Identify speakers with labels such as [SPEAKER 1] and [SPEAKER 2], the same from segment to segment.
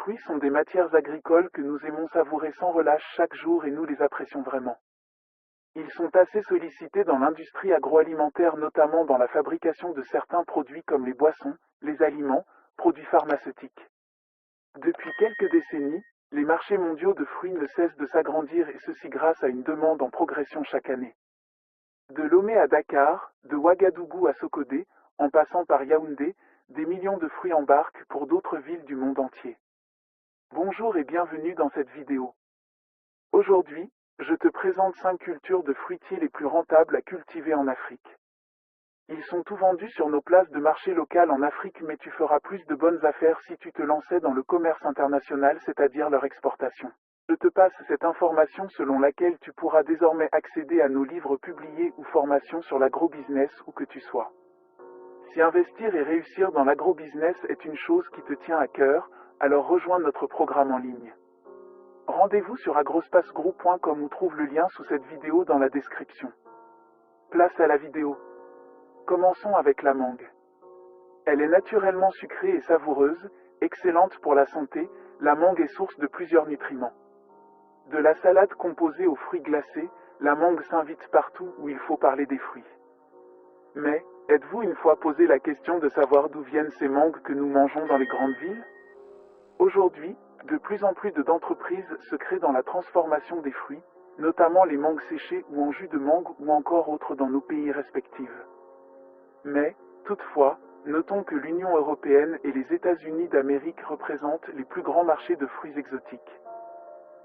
[SPEAKER 1] fruits sont des matières agricoles que nous aimons savourer sans relâche chaque jour et nous les apprécions vraiment. Ils sont assez sollicités dans l'industrie agroalimentaire, notamment dans la fabrication de certains produits comme les boissons, les aliments, produits pharmaceutiques. Depuis quelques décennies, les marchés mondiaux de fruits ne cessent de s'agrandir et ceci grâce à une demande en progression chaque année. De Lomé à Dakar, de Ouagadougou à Sokodé, en passant par Yaoundé, des millions de fruits embarquent pour d'autres villes du monde entier. Bonjour et bienvenue dans cette vidéo. Aujourd'hui, je te présente 5 cultures de fruitiers les plus rentables à cultiver en Afrique. Ils sont tout vendus sur nos places de marché locales en Afrique, mais tu feras plus de bonnes affaires si tu te lançais dans le commerce international, c'est-à-dire leur exportation. Je te passe cette information selon laquelle tu pourras désormais accéder à nos livres publiés ou formations sur l'agrobusiness où que tu sois. Si investir et réussir dans l'agrobusiness est une chose qui te tient à cœur, alors rejoins notre programme en ligne. Rendez-vous sur agrospacegroup.com ou trouve le lien sous cette vidéo dans la description. Place à la vidéo. Commençons avec la mangue. Elle est naturellement sucrée et savoureuse, excellente pour la santé, la mangue est source de plusieurs nutriments. De la salade composée aux fruits glacés, la mangue s'invite partout où il faut parler des fruits. Mais, êtes-vous une fois posé la question de savoir d'où viennent ces mangues que nous mangeons dans les grandes villes? Aujourd'hui, de plus en plus d'entreprises se créent dans la transformation des fruits, notamment les mangues séchées ou en jus de mangue ou encore autres dans nos pays respectifs. Mais, toutefois, notons que l'Union européenne et les États-Unis d'Amérique représentent les plus grands marchés de fruits exotiques.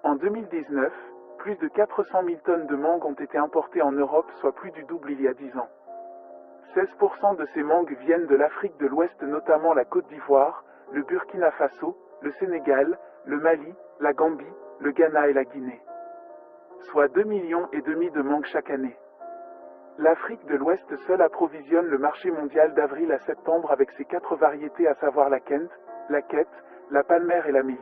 [SPEAKER 1] En 2019, plus de 400 000 tonnes de mangues ont été importées en Europe, soit plus du double il y a 10 ans. 16% de ces mangues viennent de l'Afrique de l'Ouest, notamment la Côte d'Ivoire, le Burkina Faso, le Sénégal, le Mali, la Gambie, le Ghana et la Guinée. Soit 2,5 millions de mangues chaque année. L'Afrique de l'Ouest seule approvisionne le marché mondial d'avril à septembre avec ses 4 variétés, à savoir la Kent, la Quête, la Palmère et la Mélie.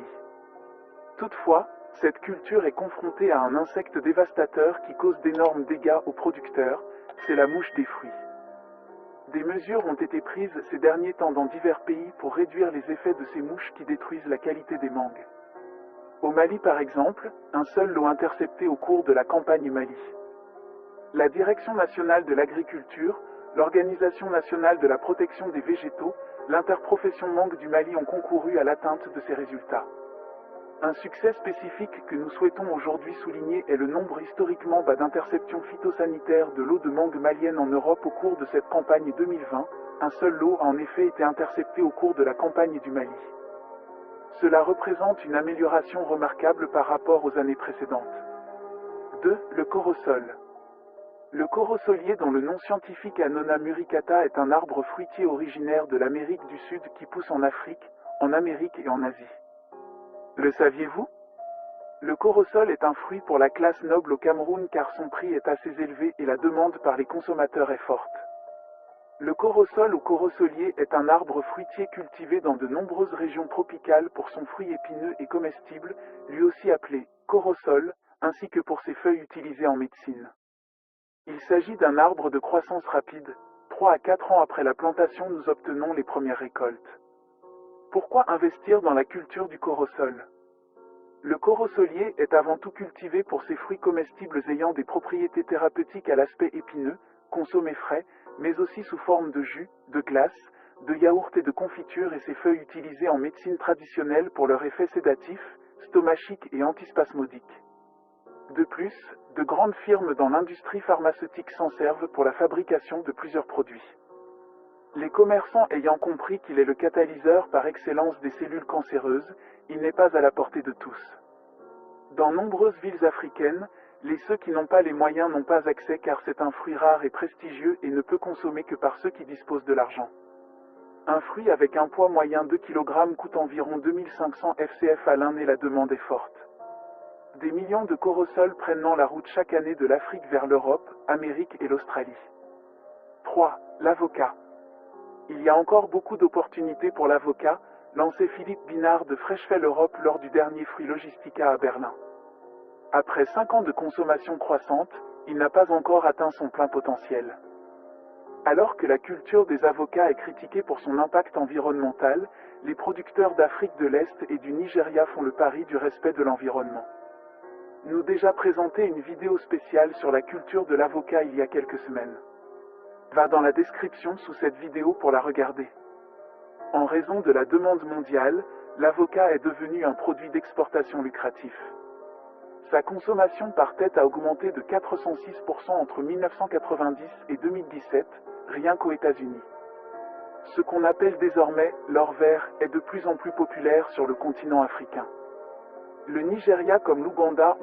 [SPEAKER 1] Toutefois, cette culture est confrontée à un insecte dévastateur qui cause d'énormes dégâts aux producteurs, c'est la mouche des fruits. Des mesures ont été prises ces derniers temps dans divers pays pour réduire les effets de ces mouches qui détruisent la qualité des mangues. Au Mali par exemple, un seul lot intercepté au cours de la campagne Mali. La Direction nationale de l'agriculture, l'Organisation nationale de la protection des végétaux, l'interprofession mangue du Mali ont concouru à l'atteinte de ces résultats. Un succès spécifique que nous souhaitons aujourd'hui souligner est le nombre historiquement bas d'interceptions phytosanitaires de lots de mangue malienne en Europe au cours de cette campagne 2020. Un seul lot a en effet été intercepté au cours de la campagne du Mali. Cela représente une amélioration remarquable par rapport aux années précédentes. 2. Le corosol. Le corosolier, dont le nom scientifique est Annona muricata, est un arbre fruitier originaire de l'Amérique du Sud qui pousse en Afrique, en Amérique et en Asie. Le saviez-vous? Le corosol est un fruit pour la classe noble au Cameroun car son prix est assez élevé et la demande par les consommateurs est forte. Le corosol ou corosolier est un arbre fruitier cultivé dans de nombreuses régions tropicales pour son fruit épineux et comestible, lui aussi appelé corosol, ainsi que pour ses feuilles utilisées en médecine. Il s'agit d'un arbre de croissance rapide. 3 à 4 ans après la plantation, nous obtenons les premières récoltes. Pourquoi investir dans la culture du corosol? Le corosolier est avant tout cultivé pour ses fruits comestibles ayant des propriétés thérapeutiques à l'aspect épineux, consommés frais, mais aussi sous forme de jus, de glace, de yaourt et de confiture, et ses feuilles utilisées en médecine traditionnelle pour leur effet sédatif, stomachique et antispasmodique. De plus, de grandes firmes dans l'industrie pharmaceutique s'en servent pour la fabrication de plusieurs produits. Les commerçants ayant compris qu'il est le catalyseur par excellence des cellules cancéreuses, il n'est pas à la portée de tous. Dans nombreuses villes africaines, ceux qui n'ont pas les moyens n'ont pas accès car c'est un fruit rare et prestigieux et ne peut consommer que par ceux qui disposent de l'argent. Un fruit avec un poids moyen de 2 kg coûte environ 2500 FCF à l'un et la demande est forte. Des millions de corosols prennent la route chaque année de l'Afrique vers l'Europe, Amérique et l'Australie. 3. L'avocat. Il y a encore beaucoup d'opportunités pour l'avocat, lançait Philippe Binard de Freshfell Europe lors du dernier Fruit Logistica à Berlin. Après 5 ans de consommation croissante, il n'a pas encore atteint son plein potentiel. Alors que la culture des avocats est critiquée pour son impact environnemental, les producteurs d'Afrique de l'Est et du Nigeria font le pari du respect de l'environnement. Nous déjà présenté une vidéo spéciale sur la culture de l'avocat il y a quelques semaines. Va dans la description sous cette vidéo pour la regarder. En raison de la demande mondiale, l'avocat est devenu un produit d'exportation lucratif. Sa consommation par tête a augmenté de 406% entre 1990 et 2017, rien qu'aux États-Unis. Ce qu'on appelle désormais l'or vert est de plus en plus populaire sur le continent africain. Le Nigeria comme l'Ouganda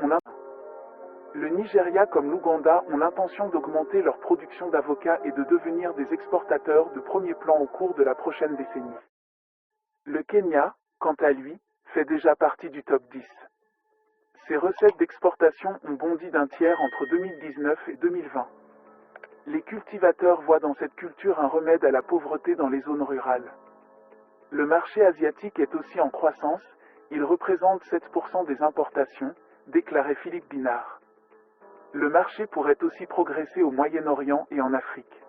[SPEAKER 1] ont l'intention d'augmenter leur production d'avocats et de devenir des exportateurs de premier plan au cours de la prochaine décennie. Le Kenya, quant à lui, fait déjà partie du top 10. Ses recettes d'exportation ont bondi d'un tiers entre 2019 et 2020. Les cultivateurs voient dans cette culture un remède à la pauvreté dans les zones rurales. Le marché asiatique est aussi en croissance, il représente 7% des importations, déclarait Philippe Binard. Le marché pourrait aussi progresser au Moyen-Orient et en Afrique.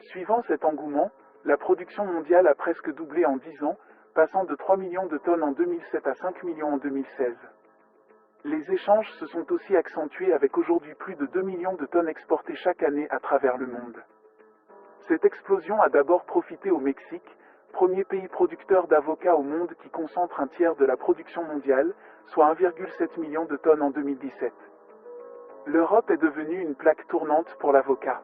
[SPEAKER 1] Suivant cet engouement, la production mondiale a presque doublé en 10 ans, passant de 3 millions de tonnes en 2007 à 5 millions en 2016. Les échanges se sont aussi accentués avec aujourd'hui plus de 2 millions de tonnes exportées chaque année à travers le monde. Cette explosion a d'abord profité au Mexique, premier pays producteur d'avocats au monde qui concentre un tiers de la production mondiale, soit 1,7 million de tonnes en 2017. L'Europe est devenue une plaque tournante pour l'avocat.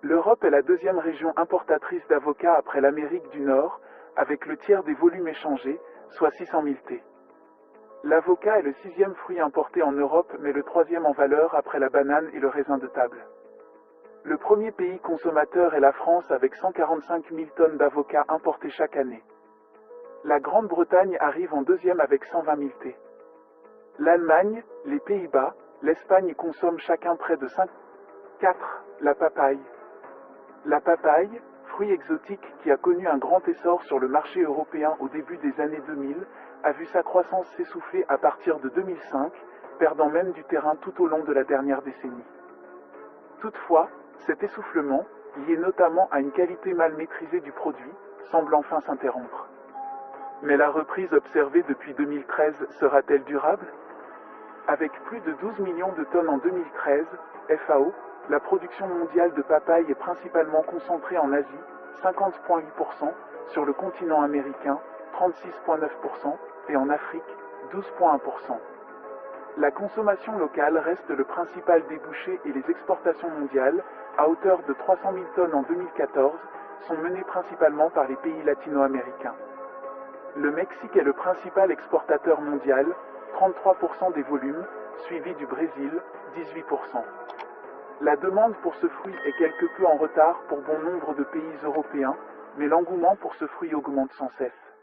[SPEAKER 1] L'Europe est la deuxième région importatrice d'avocats après l'Amérique du Nord, avec le tiers des volumes échangés, soit 600 000 T. L'avocat est le sixième fruit importé en Europe, mais le troisième en valeur après la banane et le raisin de table. Le premier pays consommateur est la France avec 145 000 tonnes d'avocats importés chaque année. La Grande-Bretagne arrive en deuxième avec 120 000 T. L'Allemagne, les Pays-Bas, l'Espagne consomment chacun près de 4. La papaye. La papaye, fruit exotique qui a connu un grand essor sur le marché européen au début des années 2000, a vu sa croissance s'essouffler à partir de 2005, perdant même du terrain tout au long de la dernière décennie. Toutefois, cet essoufflement, lié notamment à une qualité mal maîtrisée du produit, semble enfin s'interrompre. Mais la reprise observée depuis 2013 sera-t-elle durable ? Avec plus de 12 millions de tonnes en 2013, FAO, la production mondiale de papaye est principalement concentrée en Asie, 50,8%, sur le continent américain, 36,9%, et en Afrique, 12,1%. La consommation locale reste le principal débouché et les exportations mondiales, à hauteur de 300 000 tonnes en 2014, sont menées principalement par les pays latino-américains. Le Mexique est le principal exportateur mondial, 33% des volumes, suivi du Brésil, 18%. La demande pour ce fruit est quelque peu en retard pour bon nombre de pays européens, mais l'engouement pour ce fruit augmente sans cesse.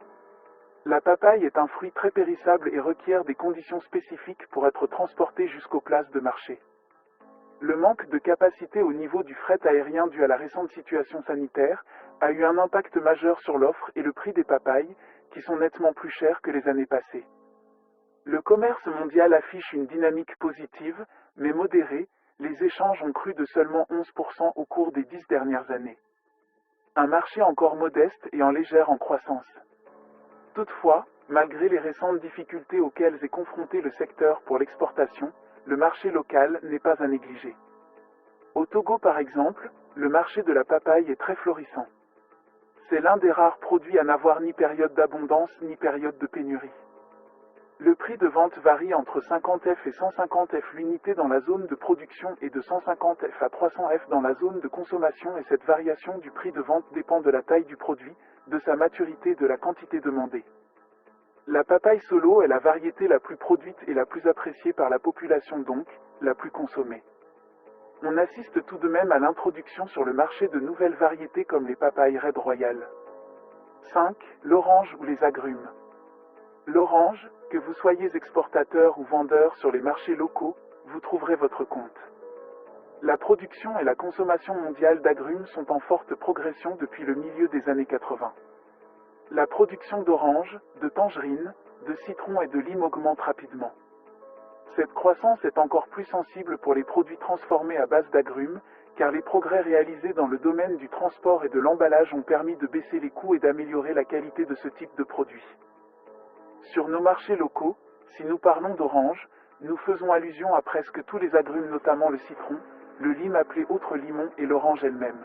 [SPEAKER 1] La papaye est un fruit très périssable et requiert des conditions spécifiques pour être transporté jusqu'aux places de marché. Le manque de capacité au niveau du fret aérien dû à la récente situation sanitaire a eu un impact majeur sur l'offre et le prix des papayes, qui sont nettement plus chers que les années passées. Le commerce mondial affiche une dynamique positive, mais modérée, les échanges ont cru de seulement 11% au cours des 10 dernières années. Un marché encore modeste et en légère en croissance. Toutefois, malgré les récentes difficultés auxquelles est confronté le secteur pour l'exportation, le marché local n'est pas à négliger. Au Togo par exemple, le marché de la papaye est très florissant. C'est l'un des rares produits à n'avoir ni période d'abondance ni période de pénurie. Le prix de vente varie entre 50 F et 150 F l'unité dans la zone de production et de 150 F à 300 F dans la zone de consommation et cette variation du prix de vente dépend de la taille du produit, de sa maturité et de la quantité demandée. La papaye solo est la variété la plus produite et la plus appréciée par la population donc, la plus consommée. On assiste tout de même à l'introduction sur le marché de nouvelles variétés comme les papayes Red Royal. 5. L'orange ou les agrumes. L'orange, que vous soyez exportateur ou vendeur sur les marchés locaux, vous trouverez votre compte. La production et la consommation mondiale d'agrumes sont en forte progression depuis le milieu des années 80. La production d'oranges, de tangerines, de citrons et de limes augmente rapidement. Cette croissance est encore plus sensible pour les produits transformés à base d'agrumes, car les progrès réalisés dans le domaine du transport et de l'emballage ont permis de baisser les coûts et d'améliorer la qualité de ce type de produit. Sur nos marchés locaux, si nous parlons d'orange, nous faisons allusion à presque tous les agrumes, notamment le citron, le lime appelé autre limon et l'orange elle-même.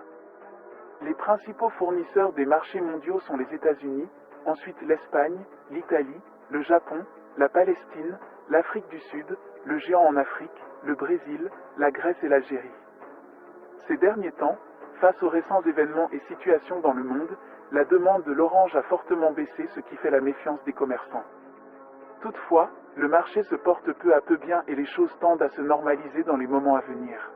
[SPEAKER 1] Les principaux fournisseurs des marchés mondiaux sont les États-Unis, ensuite l'Espagne, l'Italie, le Japon, la Palestine, l'Afrique du Sud, le géant en Afrique, le Brésil, la Grèce et l'Algérie. Ces derniers temps, face aux récents événements et situations dans le monde, la demande de l'orange a fortement baissé, ce qui fait la méfiance des commerçants. Toutefois, le marché se porte peu à peu bien et les choses tendent à se normaliser dans les moments à venir.